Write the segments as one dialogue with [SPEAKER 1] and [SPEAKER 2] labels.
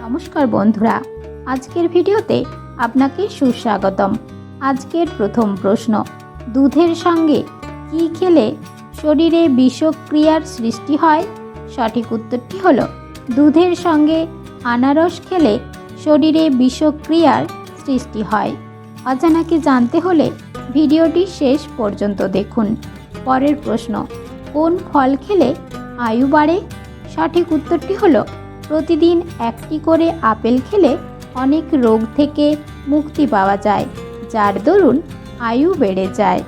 [SPEAKER 1] নমস্কার বন্ধুরা, আজকের ভিডিওতে আপনাকে সুস্বাগতম। আজকের প্রথম প্রশ্ন, দুধের সঙ্গে কি খেলে শরীরে বিষক্রিয়ার সৃষ্টি হয়? সঠিক উত্তরটি হলো দুধের সঙ্গে আনারস খেলে শরীরে বিষক্রিয়ার সৃষ্টি হয়। অজানাকে জানতে হলে ভিডিওটি শেষ পর্যন্ত দেখুন। পরের প্রশ্ন, কোন ফল খেলে আয়ু বাড়ে? সঠিক উত্তরটি হলো প্রতিদিন একটি করে আপেল খেলে অনেক রোগ থেকে মুক্তি পাওয়া যায়, যার দরুন আয়ু বেড়ে যায়।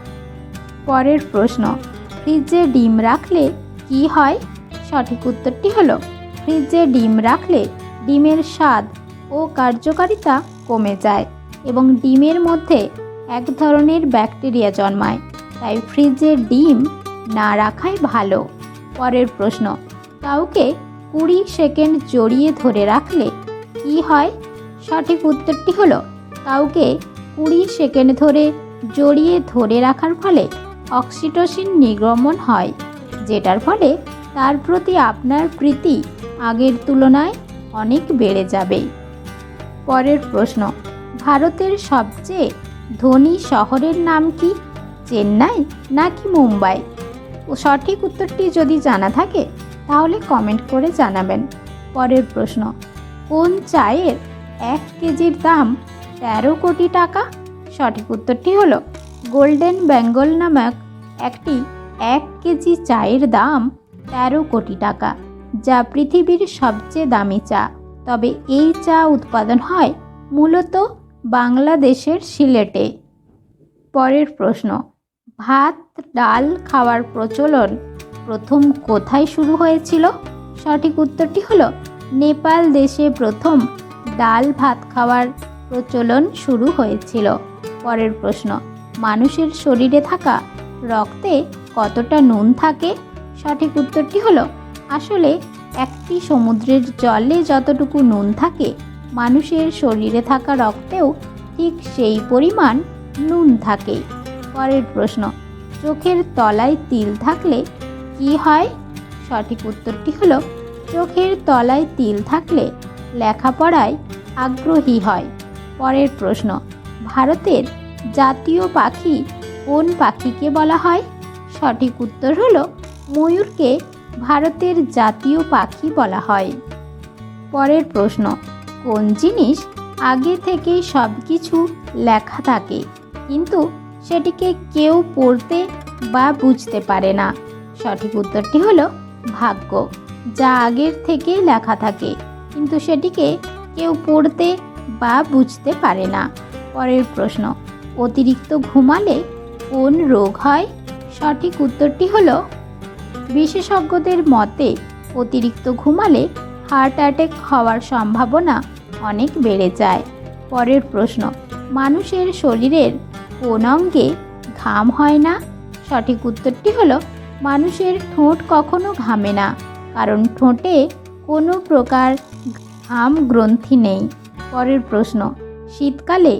[SPEAKER 1] পরের প্রশ্ন, ফ্রিজে ডিম রাখলে কি হয়? সঠিক উত্তরটি হলো ফ্রিজে ডিম রাখলে ডিমের স্বাদ ও কার্যকারিতা কমে যায় এবং ডিমের মধ্যে এক ধরনের ব্যাকটেরিয়া জন্মায়, তাই ফ্রিজে ডিম না রাখাই ভালো। পরের প্রশ্ন, কাউকে 20 সেকেন্ড জড়িয়ে ধরে রাখলে কি হয়? সঠিক উত্তরটি হলো কাউকে 20 সেকেন্ড ধরে জড়িয়ে ধরে রাখার ফলে অক্সিটোসিন নির্গমন হয়, যেটার ফলে তার প্রতি আপনার প্রীতি আগের তুলনায় অনেক বেড়ে যাবে। পরের প্রশ্ন, ভারতের সবচেয়ে ধনী শহরের নাম কি? চেন্নাই নাকি মুম্বাই? সঠিক উত্তরটি যদি জানা থাকে তাহলে কমেন্ট করে জানাবেন। পরের প্রশ্ন, কোন চায়ের 1 কেজির দাম 13 কোটি টাকা? সঠিক উত্তরটি হলো গোল্ডেন বেঙ্গল নামক একটি 1 কেজি চায়ের দাম 13 কোটি টাকা, যা পৃথিবীর সবচেয়ে দামি চা। তবে এই চা উৎপাদন হয় মূলত বাংলাদেশের সিলেটে। পরের প্রশ্ন, ভাত ডাল খাওয়ার প্রচলন প্রথম কোথায় শুরু হয়েছিল? সঠিক উত্তরটি হলো নেপাল দেশে প্রথম ডাল ভাত খাওয়ার প্রচলন শুরু হয়েছিল। পরের প্রশ্ন, মানুষের শরীরে থাকা রক্তে কতটা নুন থাকে? সঠিক উত্তরটি হলো আসলে একটি সমুদ্রের জলে যতটুকু নুন থাকে, মানুষের শরীরে থাকা রক্তেও ঠিক সেই পরিমাণ নুন থাকে। পরের প্রশ্ন, চোখের তলায় তিল থাকলে কি হয়? সঠিক উত্তরটি হলো চোখের তলায় তিল থাকলে লেখাপড়ায় আগ্রহী হয়। পরের প্রশ্ন, ভারতের জাতীয় পাখি কোন পাখিকে বলা হয়? সঠিক উত্তর হলো ময়ূরকে ভারতের জাতীয় পাখি বলা হয়। পরের প্রশ্ন, কোন জিনিস আগে থেকেই সব কিছু লেখা থাকে কিন্তু সেটিকে কেউ পড়তে বা বুঝতে পারে না? সঠিক উত্তরটি হলো ভাগ্য, যা আগের থেকেই লেখা থাকে কিন্তু সেটিকে কেউ পড়তে বা বুঝতে পারে না। পরের প্রশ্ন, অতিরিক্ত ঘুমালে কোন রোগ হয়? সঠিক উত্তরটি হলো বিশেষজ্ঞদের মতে অতিরিক্ত ঘুমালে হার্ট অ্যাটাক হওয়ার সম্ভাবনা অনেক বেড়ে যায়। পরের প্রশ্ন, মানুষের শরীরের কোন অঙ্গে ঘাম হয় না? সঠিক উত্তরটি হলো মানুষের ঠোঁট কখনো ঘামে না, কারণ ঠোঁটে কোনো প্রকার ঘাম গ্রন্থি নেই। পরের প্রশ্ন, শীতকালে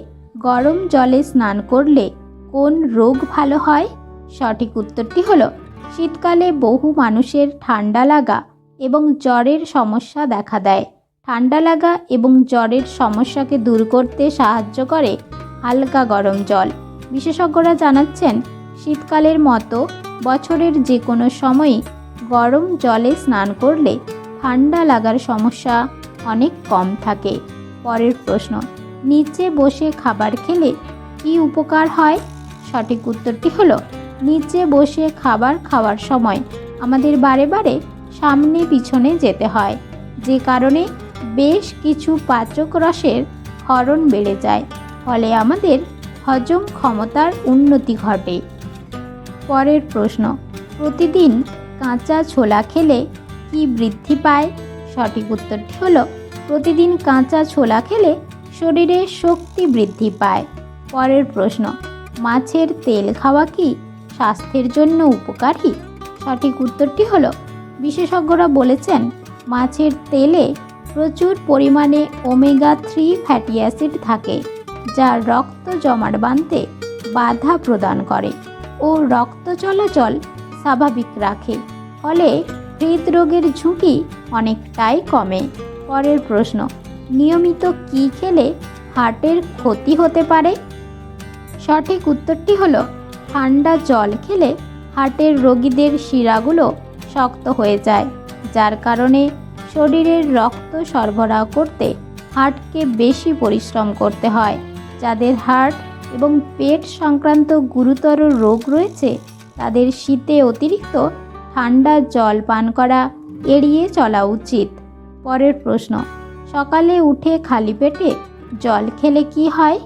[SPEAKER 1] গরম জলে স্নান করলে কোন রোগ ভালো হয়? সঠিক উত্তরটি হলো শীতকালে বহু মানুষের ঠান্ডা লাগা এবং জ্বরের সমস্যা দেখা দেয়। ঠান্ডা লাগা এবং জ্বরের সমস্যাকে দূর করতে সাহায্য করে হালকা গরম জল। বিশেষজ্ঞরা জানাচ্ছেন শীতকালের মতো বছরের যে কোনো সময়ই গরম জলে স্নান করলে ঠান্ডা লাগার সমস্যা অনেক কম থাকে। পরের প্রশ্ন, নিচে বসে খাবার খেলে কি উপকার হয়? সঠিক উত্তরটি হলো নিচে বসে খাবার খাওয়ার সময় আমাদের বারে বারে সামনে পিছনে যেতে হয়, যে কারণে বেশ কিছু পাচক রসের ক্ষরণ বেড়ে যায়, ফলে আমাদের হজম ক্ষমতার উন্নতি ঘটে। পরের প্রশ্ন, প্রতিদিন কাঁচা ছোলা খেলে কি বৃদ্ধি পায়? সঠিক উত্তরটি হলো প্রতিদিন কাঁচা ছোলা খেলে শরীরে শক্তি বৃদ্ধি পায়। পরের প্রশ্ন, মাছের তেল খাওয়া কি স্বাস্থ্যের জন্য উপকারী? সঠিক উত্তরটি হলো বিশেষজ্ঞরা বলেছেন মাছের তেলে প্রচুর পরিমাণে ওমেগা 3 ফ্যাটি অ্যাসিড থাকে, যা রক্ত জমাট বাঁধতে বাধা প্রদান করে ও রক্ত চলাচল স্বাভাবিক রাখে, ফলে হৃদরোগের ঝুঁকি অনেকটাই কমে। পরের প্রশ্ন, নিয়মিত কী খেলে হার্টের ক্ষতি হতে পারে? সঠিক উত্তরটি হলো ঠান্ডা জল খেলে হার্টের রোগীদের শিরাগুলো শক্ত হয়ে যায়, যার কারণে শরীরের রক্ত সরবরাহ করতে হার্টকে বেশি পরিশ্রম করতে হয়। যাদের হার্ট এবং পেট সংক্রান্ত গুরুতর রোগ রয়েছে তাদের শীতে অতিরিক্ত ঠান্ডা জল পান করা এড়িয়ে চলা উচিত। পরের প্রশ্ন, সকালে উঠে খালি পেটে জল খেলে কি হয়?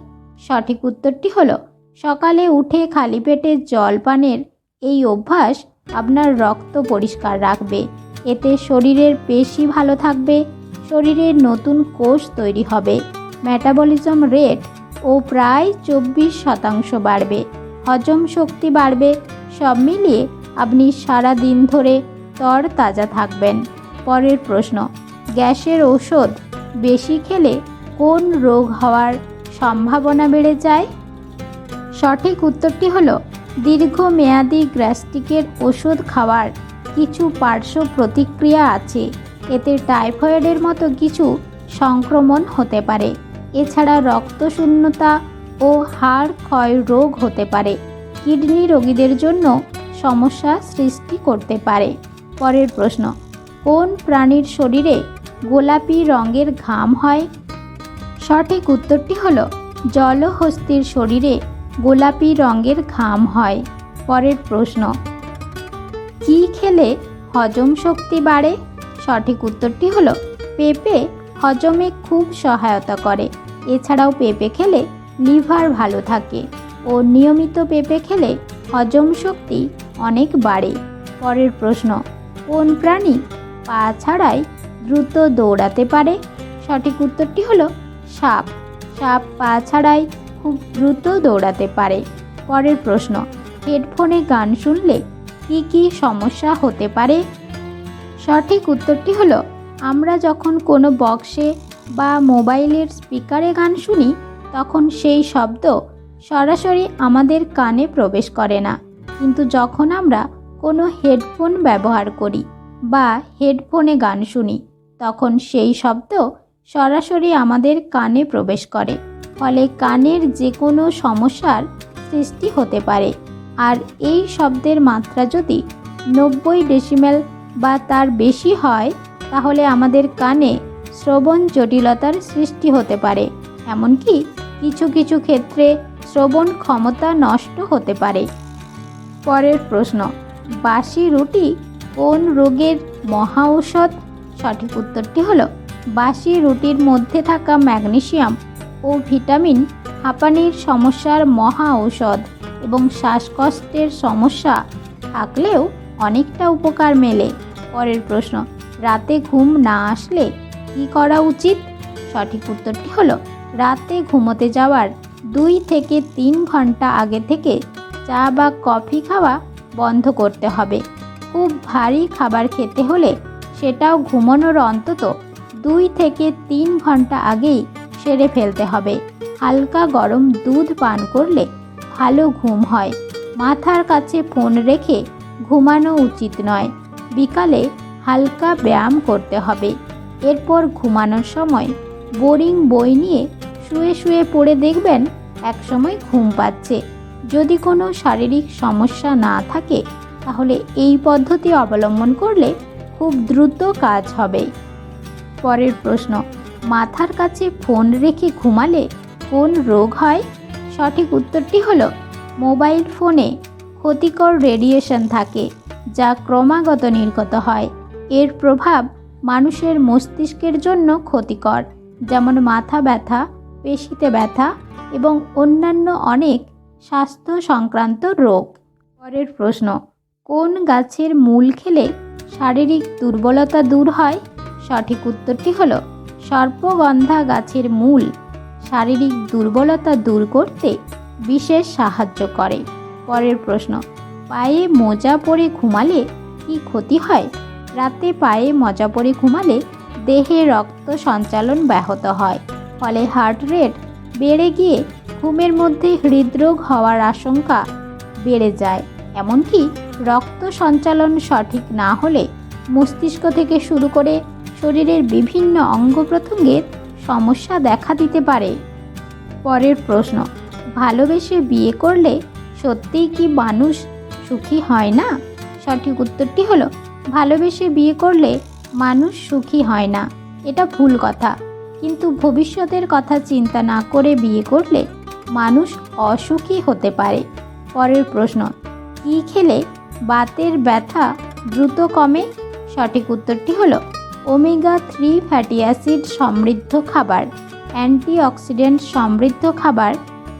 [SPEAKER 1] সঠিক উত্তরটি হলো সকালে উঠে খালি পেটে জল পানের এই অভ্যাস আপনার রক্ত পরিষ্কার রাখবে। এতে শরীরের পেশি ভালো থাকবে, শরীরের নতুন কোষ তৈরি হবে, মেটাবলিজম রেট ও প্রায় 24% বাড়বে, হজম শক্তি বাড়বে। সব মিলিয়ে আপনি সারা দিন ধরে তরতাজা থাকবেন। পরের প্রশ্ন, গ্যাসের ওষুধ বেশি খেলে কোন রোগ হওয়ার সম্ভাবনা বেড়ে যায়? সঠিক উত্তরটি হলো দীর্ঘমেয়াদী গ্যাস্ট্রিকের ওষুধ খাওয়ার কিছু পার্শ্ব প্রতিক্রিয়া আছে। এতে টাইফয়েডের মতো কিছু সংক্রমণ হতে পারে। এছাড়া রক্তশূন্যতা ও হাড় ক্ষয় রোগ হতে পারে। কিডনি রোগীদের জন্য সমস্যা সৃষ্টি করতে পারে। পরের প্রশ্ন, কোন প্রাণীর শরীরে গোলাপি রঙের ঘাম হয়? সঠিক উত্তরটি হলো জলহস্তির শরীরে গোলাপি রঙের ঘাম হয়। পরের প্রশ্ন, কী খেলে হজম শক্তি বাড়ে? সঠিক উত্তরটি হলো পেঁপে হজমে খুব সহায়তা করে। এছাড়াও পেঁপে খেলে লিভার ভালো থাকে ও নিয়মিত পেঁপে খেলে হজম শক্তি অনেক বাড়ে। পরের প্রশ্ন, কোন প্রাণী পা ছাড়াই দ্রুত দৌড়াতে পারে? সঠিক উত্তরটি হলো সাপ। সাপ পা ছাড়াই খুব দ্রুত দৌড়াতে পারে। পরের প্রশ্ন, হেডফোনে গান শুনলে কি কি সমস্যা হতে পারে? সঠিক উত্তরটি হলো আমরা যখন কোনো বক্সে বা মোবাইলের স্পিকারে গান শুনি তখন সেই শব্দ সরাসরি আমাদের কানে প্রবেশ করে না, কিন্তু যখন আমরা কোনো হেডফোন ব্যবহার করি বা হেডফোনে গান শুনি তখন সেই শব্দ সরাসরি আমাদের কানে প্রবেশ করে, ফলে কানের যে কোনো সমস্যার সৃষ্টি হতে পারে। আর এই শব্দের মাত্রা যদি 90 ডেসিমেল বা তার বেশি হয় তাহলে আমাদের কানে শ্রবণ জটিলতার সৃষ্টি হতে পারে। এমনকি কিছু কিছু ক্ষেত্রে শ্রবণ ক্ষমতা নষ্ট হতে পারে। পরের প্রশ্ন, বাসি রুটি কোন রোগের মহা ঔষধ? সঠিক উত্তরটি হলো বাসি রুটির মধ্যে থাকা ম্যাগনেসিয়াম ও ভিটামিন হাঁপানির সমস্যার মহা ঔষধ এবং শ্বাসকষ্টের সমস্যা থাকলেও অনেকটা উপকার মেলে। পরের প্রশ্ন, রাতে ঘুম না আসলে কী করা উচিত? সঠিক উত্তরটি হলো রাতে ঘুমোতে যাওয়ার 2 থেকে 3 ঘন্টা আগে থেকে চা বা কফি খাওয়া বন্ধ করতে হবে। খুব ভারী খাবার খেতে হলে সেটাও ঘুমানোর অন্তত 2 থেকে 3 ঘন্টা আগেই সেরে ফেলতে হবে। হালকা গরম দুধ পান করলে ভালো ঘুম হয়। মাথার কাছে ফোন রেখে ঘুমানো উচিত নয়। বিকালে হালকা ব্যায়াম করতে হবে। এরপর ঘুমানোর সময় বোরিং বই নিয়ে শুয়ে শুয়ে পড়ে দেখবেন একসময় ঘুম পাচ্ছে। যদি কোনো শারীরিক সমস্যা না থাকে তাহলে এই পদ্ধতি অবলম্বন করলে খুব দ্রুত কাজ হবে। পরের প্রশ্ন, মাথার কাছে ফোন রেখে ঘুমালে কোন রোগ হয়? সঠিক উত্তরটি হলো মোবাইল ফোনে ক্ষতিকর রেডিয়েশন থাকে যা ক্রমাগত নির্গত হয়। এর প্রভাব মানুষের মস্তিষ্কের জন্য ক্ষতিকর, যেমন মাথা ব্যথা, পেশিতে ব্যথা এবং অন্যান্য অনেক স্বাস্থ্য সংক্রান্ত রোগ। পরের প্রশ্ন, কোন গাছের মূল খেলে শারীরিক দুর্বলতা দূর হয়? সঠিক উত্তরটি হলো সর্পগন্ধা গাছের মূল শারীরিক দুর্বলতা দূর করতে বিশেষ সাহায্য করে। পরের প্রশ্ন, পায়ে মোজা পরে ঘুমালে কি ক্ষতি হয়? রাতে পায়ে মোজা পরে ঘুমালে দেহে রক্ত সঞ্চালন ব্যাহত হয়, ফলে হার্ট রেট বেড়ে গিয়ে ঘুমের মধ্যে হৃদরোগ হওয়ার আশঙ্কা বেড়ে যায়। এমনকি রক্ত সঞ্চালন সঠিক না হলে মস্তিষ্ক থেকে শুরু করে শরীরের বিভিন্ন অঙ্গ প্রত্যঙ্গের সমস্যা দেখা দিতে পারে। পরের প্রশ্ন, ভালোবেসে বিয়ে করলে সত্যিই কি মানুষ সুখী হয় না? সঠিক উত্তরটি হলো ভালোবেসে বিয়ে করলে মানুষ সুখী হয় না। এটা ভুল কথা। কিন্তু ভবিষ্যতের কথা চিন্তা না করে বিয়ে করলে মানুষ অসুখী হতে পারে। পরের প্রশ্ন, কী খেলে বাতের ব্যথা দ্রুত কমে? সঠিক উত্তরটি হলো ওমেগা-3 ফ্যাটি অ্যাসিড সমৃদ্ধ খাবার, অ্যান্টিঅক্সিডেন্ট সমৃদ্ধ খাবার,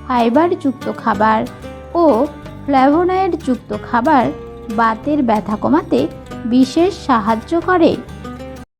[SPEAKER 1] ফাইবারযুক্ত খাবার ও ফ্ল্যাভোনয়েড যুক্ত খাবার বাতের ব্যথা কমাতে বিশেষ সাহায্য করে।